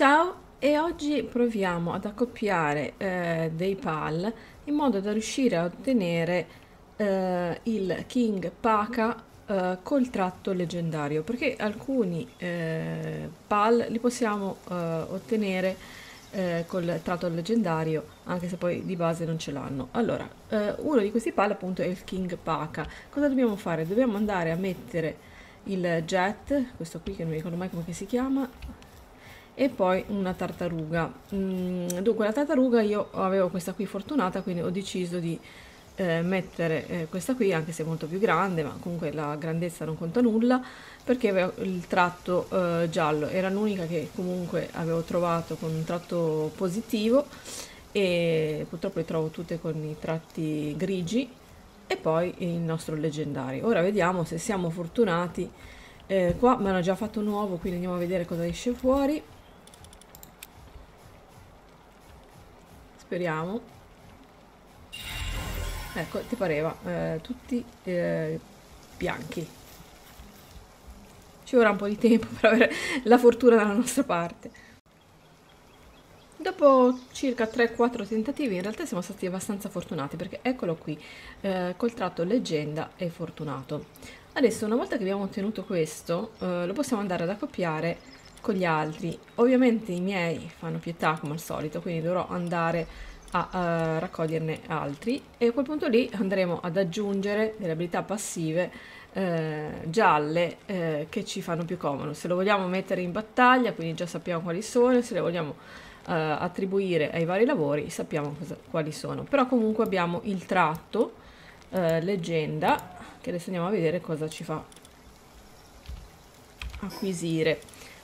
Ciao, e oggi proviamo ad accoppiare dei pal in modo da riuscire a ottenere il King Paka col tratto leggendario, perché alcuni pal li possiamo ottenere col tratto leggendario, anche se poi di base non ce l'hanno. Allora, uno di questi pal appunto è il King Paka. Cosa dobbiamo fare? Dobbiamo andare a mettere il jet, questo qui che non mi ricordo mai come che si chiama, e poi una tartaruga. Dunque la tartaruga io avevo questa qui fortunata, quindi ho deciso di mettere questa qui, anche se è molto più grande, ma comunque la grandezza non conta nulla, perché avevo il tratto giallo, era l'unica che comunque avevo trovato con un tratto positivo, e purtroppo le trovo tutte con i tratti grigi. E poi il nostro leggendario. Ora vediamo se siamo fortunati. Qua mi hanno già fatto nuovo, quindi andiamo a vedere cosa esce fuori. Speriamo. Ecco, ti pareva, tutti bianchi. Ci vorrà un po' di tempo per avere la fortuna dalla nostra parte. Dopo circa 3-4 tentativi in realtà siamo stati abbastanza fortunati, perché eccolo qui, col tratto leggenda e fortunato. Adesso, una volta che abbiamo ottenuto questo, lo possiamo andare ad accoppiare con gli altri. Ovviamente i miei fanno pietà come al solito, quindi dovrò andare a raccoglierne altri, e a quel punto lì andremo ad aggiungere delle abilità passive gialle che ci fanno più comodo. Se lo vogliamo mettere in battaglia, quindi già sappiamo quali sono, se le vogliamo attribuire ai vari lavori sappiamo quali sono. Però comunque abbiamo il tratto leggenda, che adesso andiamo a vedere cosa ci fa acquisire.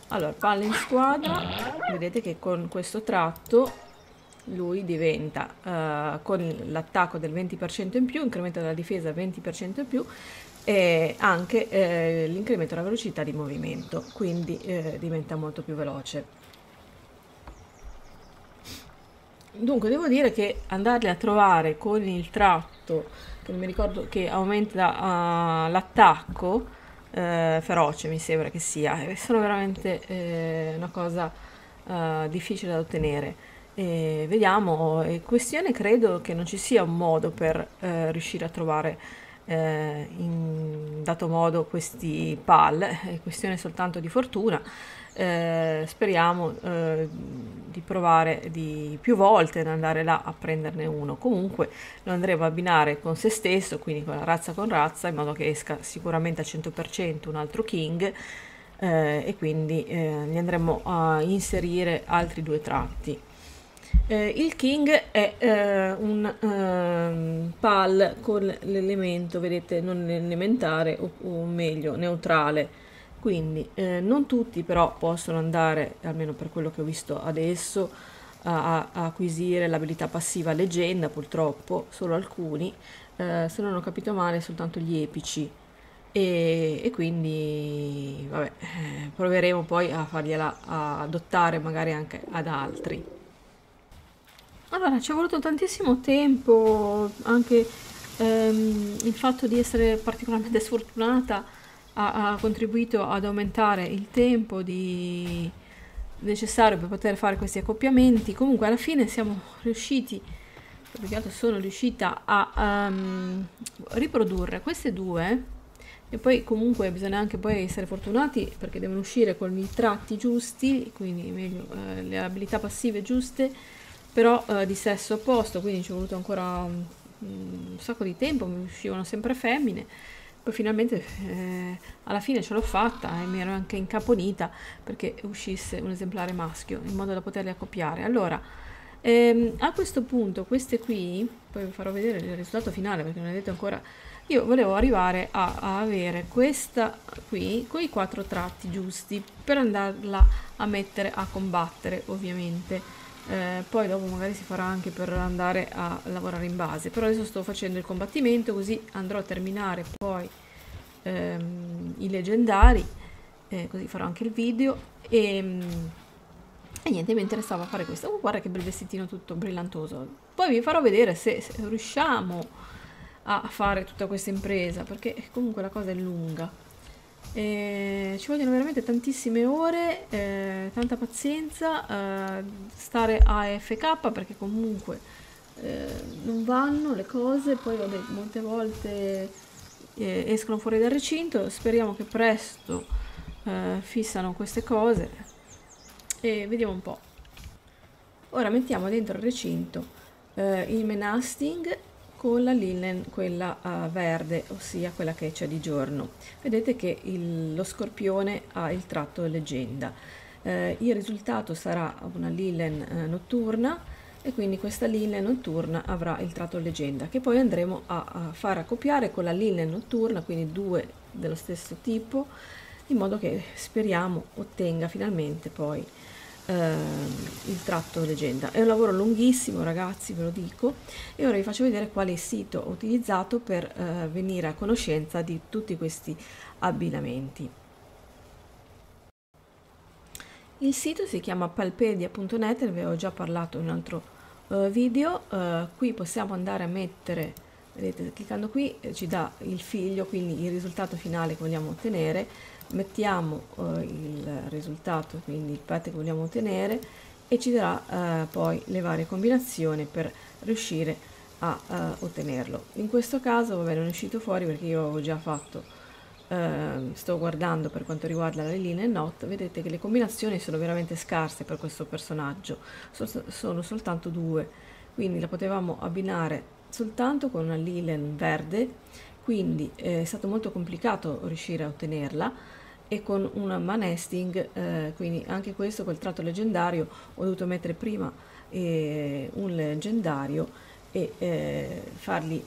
Allora, palla in squadra, vedete che con questo tratto lui diventa con l'attacco del 20% in più, incrementa la difesa del 20% in più, e anche l'incremento della velocità di movimento, quindi diventa molto più veloce. Dunque devo dire che andarli a trovare con il tratto, che non mi ricordo, che aumenta l'attacco feroce, mi sembra che sia, sono veramente una cosa difficile da ottenere. Vediamo, è questione, credo che non ci sia un modo per riuscire a trovare in dato modo questi pal, è questione soltanto di fortuna. Speriamo di provare di più volte ad andare là a prenderne uno. Comunque lo andremo a abbinare con se stesso, quindi con razza, in modo che esca sicuramente al 100% un altro king, e quindi gli andremo a inserire altri due tratti. Il king è un pal con l'elemento, vedete, non elementare, o meglio neutrale, quindi non tutti però possono andare, almeno per quello che ho visto adesso, a acquisire l'abilità passiva leggenda, purtroppo solo alcuni, se non ho capito male soltanto gli epici, e quindi vabbè, proveremo poi a fargliela adottare magari anche ad altri. Allora, ci è voluto tantissimo tempo, anche il fatto di essere particolarmente sfortunata ha contribuito ad aumentare il tempo necessario per poter fare questi accoppiamenti. Comunque alla fine siamo riusciti, più che altro sono riuscita a riprodurre queste due, e poi comunque bisogna anche poi essere fortunati, perché devono uscire con i tratti giusti, quindi meglio, le abilità passive giuste, però di sesso opposto, quindi ci è voluto ancora un sacco di tempo, mi uscivano sempre femmine, poi finalmente alla fine ce l'ho fatta, e mi ero anche incaponita perché uscisse un esemplare maschio, in modo da poterli accoppiare. Allora, a questo punto queste qui, poi vi farò vedere il risultato finale, perché non è detto ancora. Io volevo arrivare a avere questa qui con i 4 tratti giusti per andarla a mettere a combattere, ovviamente. Poi dopo magari si farà anche per andare a lavorare in base, però adesso sto facendo il combattimento, così andrò a terminare poi i leggendari, così farò anche il video, e niente, mi interessava fare questo. Oh, guarda che bel vestitino tutto brillantoso. Poi vi farò vedere se riusciamo a fare tutta questa impresa, perché comunque la cosa è lunga. Ci vogliono veramente tantissime ore, tanta pazienza, stare AFK perché comunque non vanno le cose, poi vabbè, molte volte escono fuori dal recinto. Speriamo che presto fissano queste cose e vediamo un po'. Ora mettiamo dentro il recinto il menasting con la linen, quella verde, ossia quella che c'è di giorno. Vedete che lo scorpione ha il tratto leggenda. Il risultato sarà una linen notturna, e quindi questa linen notturna avrà il tratto leggenda, che poi andremo a far accoppiare con la linen notturna, quindi due dello stesso tipo, in modo che speriamo ottenga finalmente poi il tratto leggenda. È un lavoro lunghissimo, ragazzi, ve lo dico, e ora vi faccio vedere quale sito ho utilizzato per venire a conoscenza di tutti questi abbinamenti. Il sito si chiama palpedia.net, ne avevo già parlato in un altro video. Qui possiamo andare a mettere, vedete, cliccando qui ci dà il figlio, quindi il risultato finale che vogliamo ottenere. Mettiamo il risultato, quindi il pet che vogliamo ottenere, e ci darà poi le varie combinazioni per riuscire a ottenerlo. In questo caso vabbè, non è uscito fuori perché io avevo già fatto, sto guardando per quanto riguarda la linen not. Vedete che le combinazioni sono veramente scarse per questo personaggio, sono soltanto due, quindi la potevamo abbinare soltanto con una linen verde, quindi è stato molto complicato riuscire a ottenerla, e con una manesting, quindi anche questo col tratto leggendario ho dovuto mettere prima un leggendario e fargli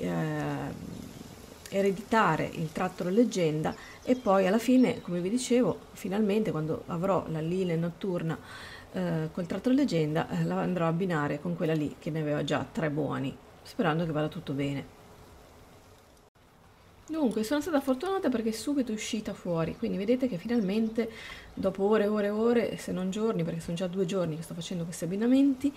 ereditare il tratto leggenda, e poi alla fine, come vi dicevo, finalmente quando avrò la linen notturna col tratto leggenda la andrò a abbinare con quella lì che ne aveva già 3 buoni, sperando che vada tutto bene. Dunque, sono stata fortunata perché subito è uscita fuori, quindi vedete che finalmente, dopo ore e ore e ore, se non giorni, perché sono già 2 giorni che sto facendo questi abbinamenti,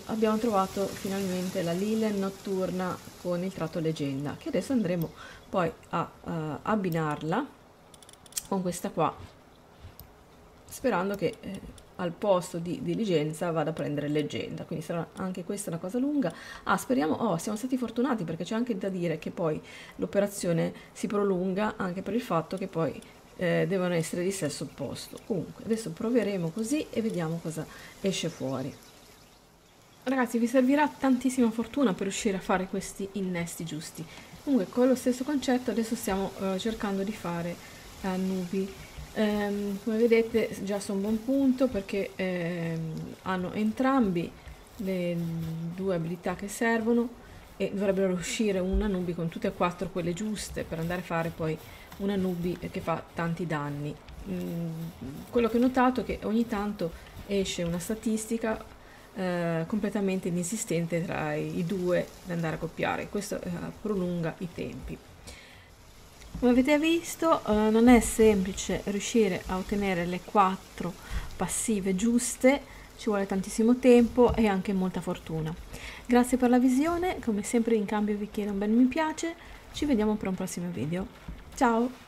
abbiamo trovato finalmente la linen notturna con il tratto leggenda, che adesso andremo poi a abbinarla con questa qua, sperando che al posto di diligenza vada a prendere leggenda, quindi sarà anche questa una cosa lunga. Speriamo, siamo stati fortunati perché c'è anche da dire che poi l'operazione si prolunga anche per il fatto che poi devono essere di sesso opposto. Comunque adesso proveremo così e vediamo cosa esce fuori. Ragazzi, vi servirà tantissima fortuna per riuscire a fare questi innesti giusti. Comunque con lo stesso concetto adesso stiamo cercando di fare nubi. Come vedete già sono a buon punto perché hanno entrambi le 2 abilità che servono, e dovrebbero uscire una nubi con tutte e 4 quelle giuste per andare a fare poi una nubi che fa tanti danni. Quello che ho notato è che ogni tanto esce una statistica completamente inesistente tra i due da andare a copiare. Questo prolunga i tempi. Come avete visto, non è semplice riuscire a ottenere le 4 passive giuste, ci vuole tantissimo tempo e anche molta fortuna. Grazie per la visione, come sempre in cambio vi chiedo un bel mi piace, ci vediamo per un prossimo video. Ciao!